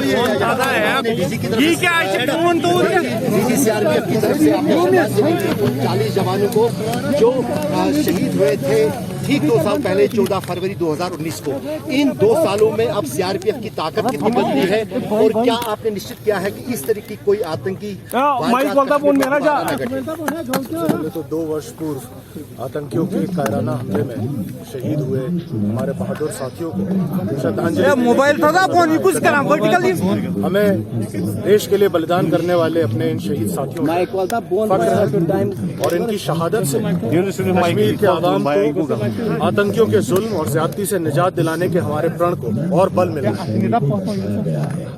ये क्या है कौन तो सीआरपीएफ की तरफ से आपने 40 जवानों को जो शहीद हुए थे ठीक 2 साल पहले 14 फरवरी 2019 को, इन 2 सालों में अब सीआरपीएफ की ताकत कितनी बदली है और क्या आपने निश्चित किया है कि इस तरह की कोई आतंकी तो 2 वर्ष पूर्व आतंकियों के कायराना हमले में शहीद हुए हमारे बहादुर साथियों को श्रद्धांजलि मोबाइल था कुछ करा हमें देश के लिए बलिदान करने वाले अपने इन शहीद साथियों को फख्र है और इनकी शहादत से कश्मीर के आवाम को आतंकियों के जुल्म और ज्यादती से निजात दिलाने के हमारे प्रण को और बल मिला है।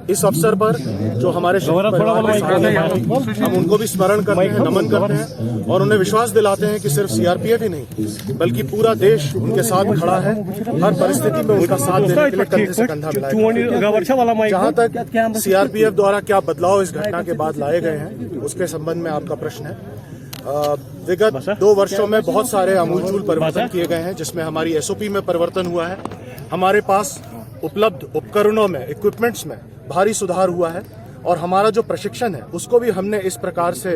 इस अवसर पर जो हमारे हम उनको भी स्मरण करते हैं, नमन करते हैं और उन्हें विश्वास दिलाते हैं कि सिर्फ सीआरपीएफ ही नहीं बल्कि पूरा देश उनके साथ खड़ा है, हर परिस्थिति में उनका साथ देने के लिए कंधे से कंधा मिलाएगा। जहां तक सीआरपीएफ द्वारा क्या बदलाव इस घटना के बाद लाए गए हैं उसके संबंध में आपका प्रश्न है। विगत 2 वर्षों में बहुत सारे आमूलचूल परिवर्तन किए गए हैं, जिसमें हमारी एसओपी में परिवर्तन हुआ है, हमारे पास उपलब्ध उपकरणों में, इक्विपमेंट्स में भारी सुधार हुआ है और हमारा जो प्रशिक्षण है उसको भी हमने इस प्रकार से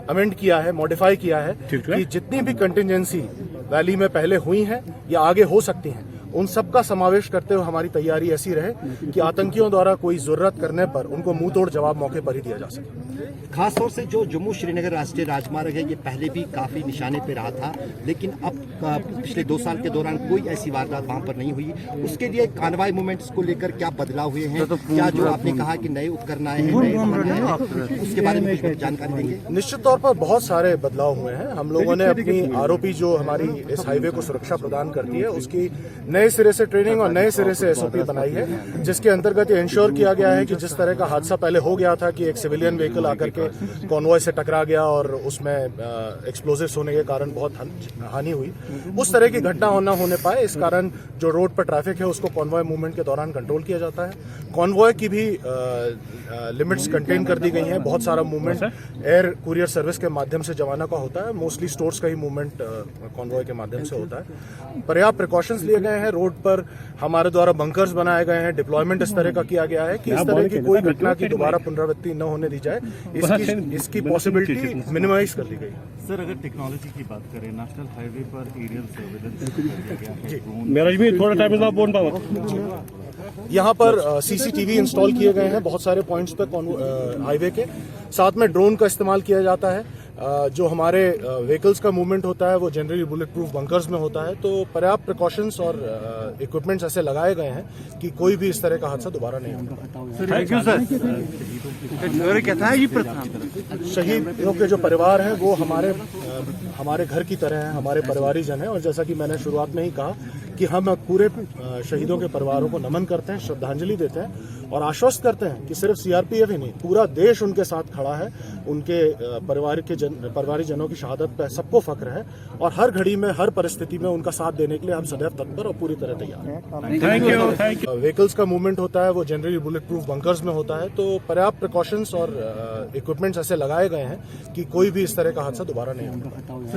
अमेंड किया है, मॉडिफाई किया है कि जितनी भी कंटिजेंसी वैली में पहले हुई हैं या आगे हो सकती हैं उन सब का समावेश करते हुए हमारी तैयारी ऐसी रहे कि आतंकियों द्वारा कोई जरूरत करने पर उनको मुंह तोड़ जवाब मौके पर ही दिया जा सके। खास तौर से जो जम्मू श्रीनगर राष्ट्रीय राजमार्ग है, ये पहले भी काफी निशाने पे रहा था, लेकिन अब पिछले 2 साल के दौरान कोई ऐसी वारदात वहां पर नहीं हुई। उसके लिए कानवाई मूवमेंट्स को लेकर क्या बदलाव हुए हैं? क्या जो आपने कहा कि नए उपकरण आए हैं, नए वाहन आए हैं, उसके बारे में कुछ जानकारी देंगे? निश्चित तौर पर बहुत सारे बदलाव हुए हैं। हम लोगों ने अपनी आरओपी जो हमारी इस हाईवे को सुरक्षा प्रदान करती है उसकी नए सिरे से ट्रेनिंग और नए सिरे से एसओपी बनाई है, जिसके अंतर्गत ये इंश्योर किया गया है कि जिस तरह का हादसा पहले हो गया था कि एक सिविलियन व्हीकल आकर के कॉन्वॉय से टकरा गया और उसमें एक्सप्लोजिव्स होने के कारण बहुत हानि हुई, उस तरह की घटना न होने पाए इस कारण जो रोड पर ट्रैफिक है उसको कॉन्वॉय मूवमेंट के दौरान कंट्रोल किया जाता है। कॉन्वॉय की भी लिमिट्स कंटेन कर दी गई हैं। बहुत सारा मूवमेंट एयर कुरियर सर्विस के माध्यम से जवानों का होता है, मोस्टली स्टोर्स का ही मूवमेंट कॉन्वॉय के माध्यम से होता है। पर्याप्त प्रिकॉशंस लिए गए हैं। रोड पर हमारे द्वारा बंकर्स बनाए गए हैं, डिप्लॉयमेंट इस तरह का किया गया है कि इस तरह की कोई घटना की दोबारा पुनरावृत्ति न होने दी जाए, इसकी पॉसिबिलिटी मिनिमाइज कर दी गई। सर, अगर टेक्नोलॉजी की बात करें, नेशनल हाईवे पर एरियल सर्वेलेंस मेरा भी थोड़ा टाइम बोल पाऊंगा। यहाँ पर सीसीटीवी इंस्टॉल किए गए हैं बहुत सारे पॉइंट्स पे हाईवे के, साथ में ड्रोन का इस्तेमाल किया जाता है। जो हमारे व्हीकल्स का मूवमेंट होता है वो जनरली बुलेट प्रूफ बंकर्स में होता है, तो पर्याप्त प्रिकॉशंस और इक्विपमेंट्स ऐसे लगाए गए हैं कि कोई भी इस तरह का हादसा दोबारा नहीं होगा। Thank you sir. शहीदों के जो परिवार हैं वो हमारे घर की तरह हैं, हमारे परिवारीजन हैं और जैसा कि मैंने शुरुआत में ही कहा कि हम पूरे शहीदों के परिवारों को नमन करते हैं, श्रद्धांजलि देते हैं और आश्वस्त करते हैं कि सिर्फ सीआरपीएफ ही नहीं पूरा देश उनके साथ खड़ा है। उनके परिवारीजनों की शहादत पर सबको फख्र है और हर घड़ी में, हर परिस्थिति में उनका साथ देने के लिए हम सदैव तत्पर और पूरी तरह तैयार हैं। Thank you. व्हीकल्स का मूवमेंट होता है वो जनरली बुलेट प्रूफ बंकर्स में होता है, तो पर्याप्त प्रिकॉशंस और इक्विपमेंट्स ऐसे लगाए गए हैं कि कोई भी इस तरह का हादसा दोबारा नहीं होगा।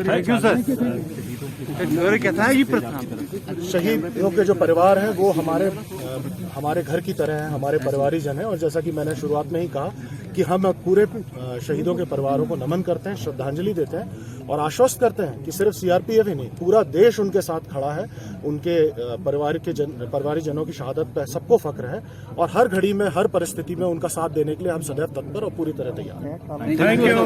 Thank you sir. शहीदों के जो परिवार हैं वो हमारे घर की तरह हैं, हमारे परिवारीजन हैं और जैसा कि मैंने शुरुआत में ही कहा कि हम पूरे शहीदों के परिवारों को नमन करते हैं, श्रद्धांजलि देते हैं और आश्वस्त करते हैं कि सिर्फ सीआरपीएफ ही नहीं पूरा देश उनके साथ खड़ा है। उनके परिवारीजनों की शहादत पर सबको फख्र है और हर घड़ी में, हर परिस्थिति में उनका साथ देने के लिए हम सदैव तत्पर और पूरी तरह तैयार हैं। Thank you.